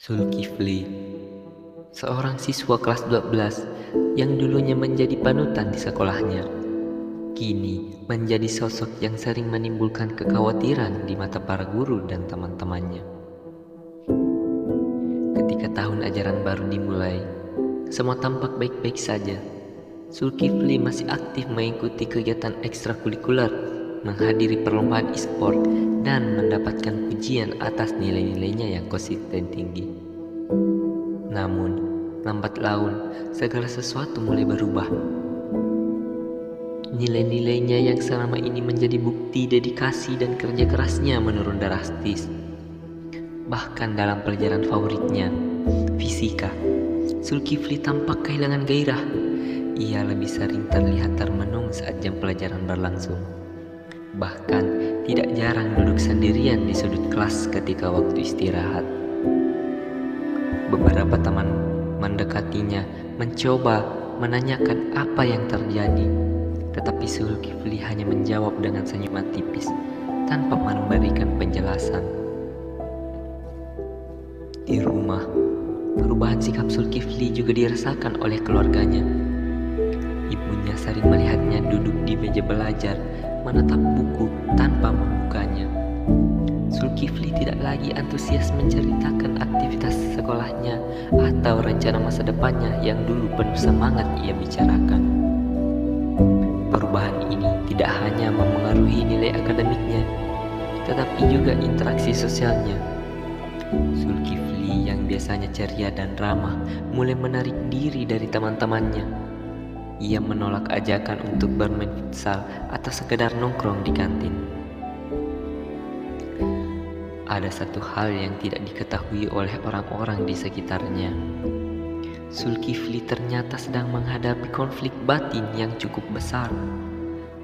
Zulkifli, seorang siswa kelas 12 yang dulunya menjadi panutan di sekolahnya, kini menjadi sosok yang sering menimbulkan kekhawatiran di mata para guru dan teman-temannya. Ketika tahun ajaran baru dimulai, semua tampak baik-baik saja. Zulkifli masih aktif mengikuti kegiatan ekstrakurikuler, menghadiri perlombaan e-sport, dan mendapatkan pujian atas nilai-nilainya yang konsisten tinggi. Namun, lambat laun, segala sesuatu mulai berubah. Nilai-nilainya yang selama ini menjadi bukti dedikasi dan kerja kerasnya menurun drastis. Bahkan dalam pelajaran favoritnya, fisika, Zulkifli tampak kehilangan gairah. Ia lebih sering terlihat termenung saat jam pelajaran berlangsung. Bahkan tidak jarang duduk sendirian di sudut kelas ketika waktu istirahat. Beberapa teman mendekatinya, mencoba menanyakan apa yang terjadi, tetapi Zulkifli hanya menjawab dengan senyuman tipis tanpa memberikan penjelasan. Di rumah, perubahan sikap Zulkifli juga dirasakan oleh keluarganya. Ibunya sering melihatnya duduk di meja belajar, menatap buku tanpa membukanya. Zulkifli tidak lagi antusias menceritakan aktivitas sekolahnya atau rencana masa depannya yang dulu penuh semangat ia bicarakan. Perubahan ini tidak hanya memengaruhi nilai akademiknya, tetapi juga interaksi sosialnya. Zulkifli yang biasanya ceria dan ramah mulai menarik diri dari teman-temannya. Ia menolak ajakan untuk bermain futsal atau sekedar nongkrong di kantin. Ada satu hal yang tidak diketahui oleh orang-orang di sekitarnya. Zulkifli ternyata sedang menghadapi konflik batin yang cukup besar.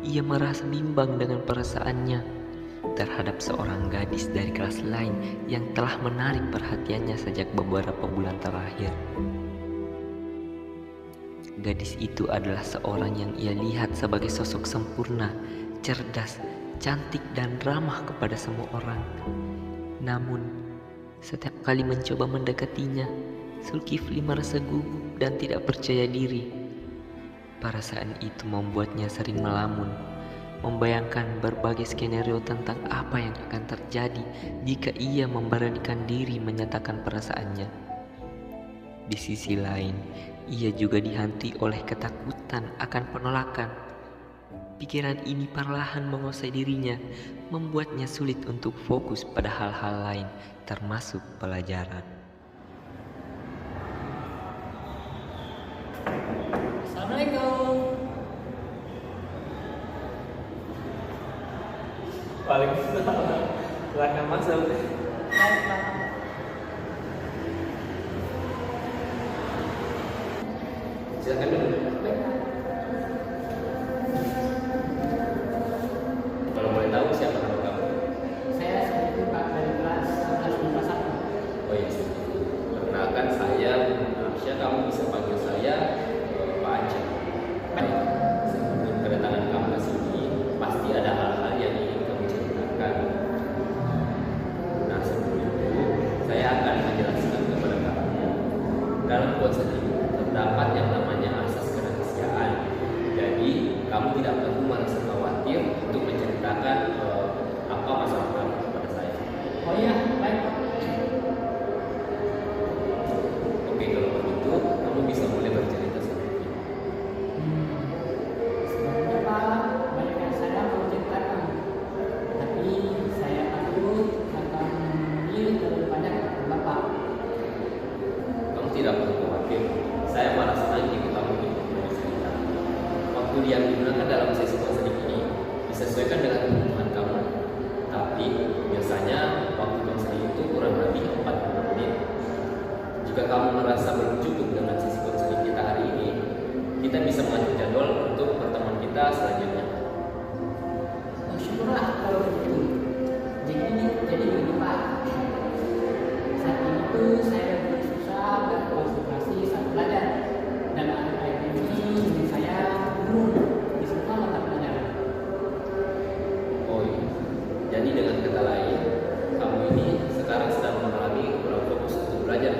Ia merasa bimbang dengan perasaannya terhadap seorang gadis dari kelas lain yang telah menarik perhatiannya sejak beberapa bulan terakhir. Gadis itu adalah seorang yang ia lihat sebagai sosok sempurna, cerdas, cantik, dan ramah kepada semua orang. Namun, setiap kali mencoba mendekatinya, Zulkifli merasa gugup dan tidak percaya diri. Perasaan itu membuatnya sering melamun, membayangkan berbagai skenario tentang apa yang akan terjadi jika ia memberanikan diri menyatakan perasaannya. Di sisi lain, ia juga dihantui oleh ketakutan akan penolakan. Pikiran ini perlahan menguasai dirinya, membuatnya sulit untuk fokus pada hal-hal lain, termasuk pelajaran. Assalamualaikum. Waalaikumsalam. Silakan masuk. Baik, Pak. Silakan dulu. Baik, Pak. Kalau boleh tahu siapa nama kamu? Saya Sadiku, Pak, dari kelas 11 Oh iya. Perkenalkan saya Arsya. Kamu bisa panggil saya Pak Aceh. Baik. Sebelum kedatangan kamu ke sini, pasti ada hal-hal yang ingin kamu ceritakan. Nah, sebelum itu saya akan menjelaskan kepada kamu. Dalam konsep ini terdapat yang namanya asas kerahasiaan. Jadi kamu tidak perlu merasa khawatir untuk menceritakan apa masalah kamu kepada saya. Oh iya, baik, Pak. Oke, kalau begitu kamu bisa mulai bercerita sendiri. Sebenarnya, Pak, banyak yang saya mau ceritakan. Tapi saya takut akan memilih terlalu banyak ke Bapak. Kamu tidak perlu khawatir. Saya malah senang jika kamu ikut bercerita. Waktu yang digunakan dalam sesi konseling ini disesuaikan dengan kebutuhan kamu. Tapi biasanya waktu konseling itu kurang lebih 40 menit. Jika kamu merasa belum cukup dengan sesi konseling kita hari ini, kita bisa mengatur jadwal untuk pertemuan kita selanjutnya. Oh, syukurlah kalau begitu. Jadi begini, Pak. Saat ini tuh saya berusaha berkonsentrasi saat belajar. Dan akhir-akhir ini saya turun di semua mata pelajaran. Oh iya. Jadi dengan kata lain, kamu ini sekarang sedang mengalami kurang fokus untuk belajar.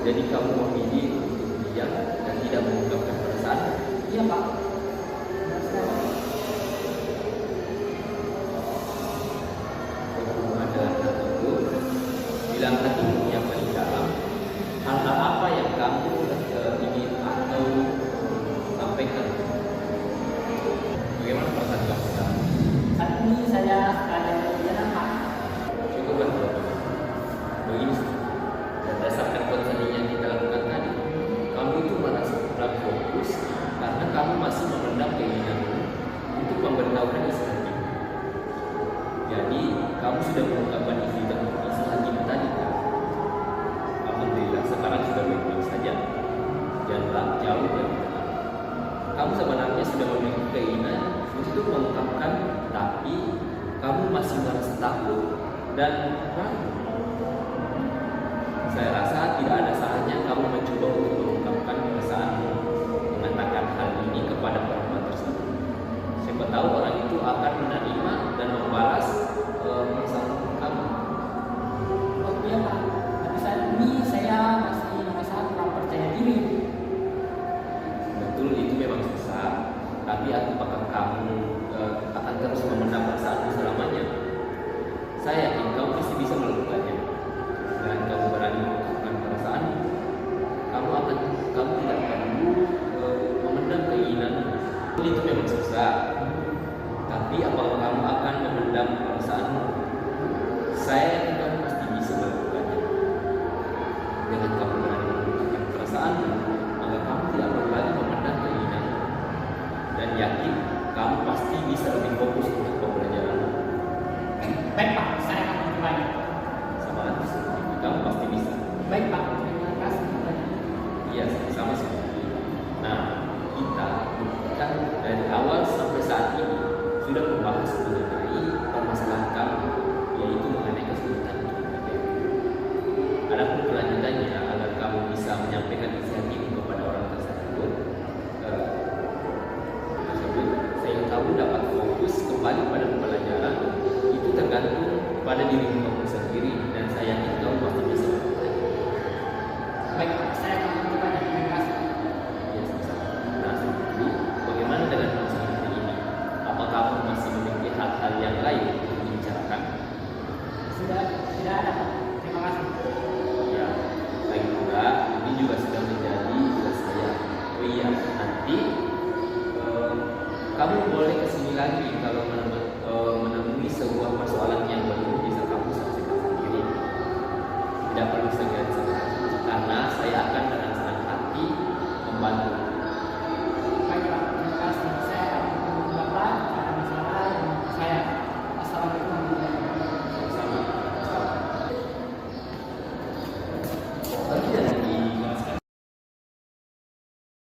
Jadi kamu memilih untuk diam dan tidak mengungkapkan perasaan? Iya Pak. Hubungan dalam hati itu, bilang hatimu yang paling dalam, hal-hal apa yang kamu ingin atau sampaikan? Bagaimana perasaan kamu sekarang? Saat ini saya sedang berjalan Pak. Cukup betul. Begini, berdasarkan konseling yang kita lakukan tadi, kamu itu merasa kurang fokus karena kamu masih memendam keinginanmu untuk memberitahukan isi hati. Jadi, kamu sudah mengungkapkan isi hatimu tadi kan? Alhamdulillah, sekarang sudah baik-baik saja. Janganlah jauh dari tenang. Kamu sebenarnya sudah memiliki keinginan untuk mengungkapkan, tapi kamu masih merasa takut dan ragu. Saya rasa tidak ada salahnya kamu mencoba untuk mengungkapkan perasaanmu, mengatakan hal ini kepada perempuan tersebut. Siapa tahu orang itu akan menerima dan membalas perasaan kamu. Oh iya Pak, tapi saat ini saya masih merasa kurang percaya diri. Betul, itu memang susah. Tapi apakah kamu akan terus memendam perasaanmu selamanya? Saya yakin kamu pasti bisa melakukannya. Dan kamu berani mengungkapkan perasaan, kamu tidak perlu memendam keinginanmu. Itu memang susah. Tapi apakah kamu akan memendam perasaanmu? Saya yakin kamu pasti bisa melakukannya. Dengan kamu berani mengungkapkan perasaanmu, maka kamu tidak perlu lagi memendam keinginanmu. Dan yakin kamu pasti bisa lebih fokus untuk pembelajaranmu. Baik Pak, saya akan mencobanya. Semangat, kamu pasti bisa. Baik Pak, terima kasih. Iya, sama sih. Nah, kita kan dari awal sampai saat ini sudah membahas mengenai permasalahan kamu, yaitu mengenai kesulitan berpikir. Adapun kelanjutannya agar kamu bisa menyampaikan isi hatimu kepada orang tersebut, saya kamu dapat fokus kembali pada pembelajaran, itu tergantung pada dirimu kamu sendiri, dan saya yakin kamu pasti bisa melakukannya. Baik Pak, saya akan mencobanya. Terima kasih. Ya, sama-sama. Nah, jadi bagaimana dengan masalah ini? Apakah kamu masih memiliki hal-hal yang lain untuk dibicarakan? Sudah tidak ada Pak. Terima kasih. Ya, baik juga. Ini juga sudah menjadi tugas saya. Oh iya, nanti kamu boleh kesini lagi kalau menemui sebuah persoalan yang belum bisa kamu selesaikan sendiri. Tidak perlu segera